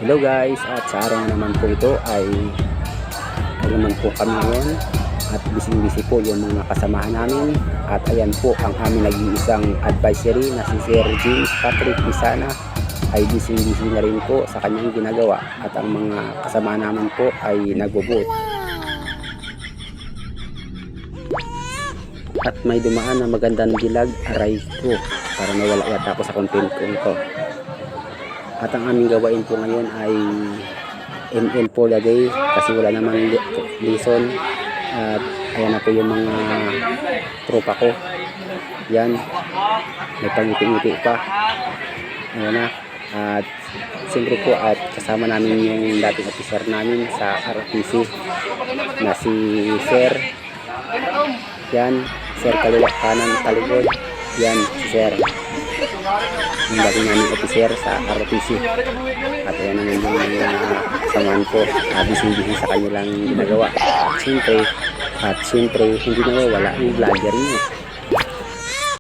Hello guys, at sa araw naman po ito ay naman po kami ngayon at busy po yung mga kasamahan namin. At ayan po ang aming nag-iisang advisory na si Sir James Patrick Pisana ay busy na rin po sa kanyang ginagawa. At ang mga kasamahan namin po ay nagbubot. At may dumaan na magandang dilag, aray ko, para nawala yata ako sa content ko ito. At ang aming gawain po ngayon ay ML for the day kasi wala naman lesson. At ayan na po yung mga tropa ko. Yan, may pangiti-ngiti pa. Ayan na. At siyempre po at kasama namin yung dating officer namin sa RTC na si Sir. Yan, Sir kaliwa kanan talikod. Yan, si Sir. Yung dating namin officer sa RTC. At ayan naman yung mga samahan ko. Busy sa kanilang ginagawa. At siyempre, hindi nawawala yung vlogger niyo.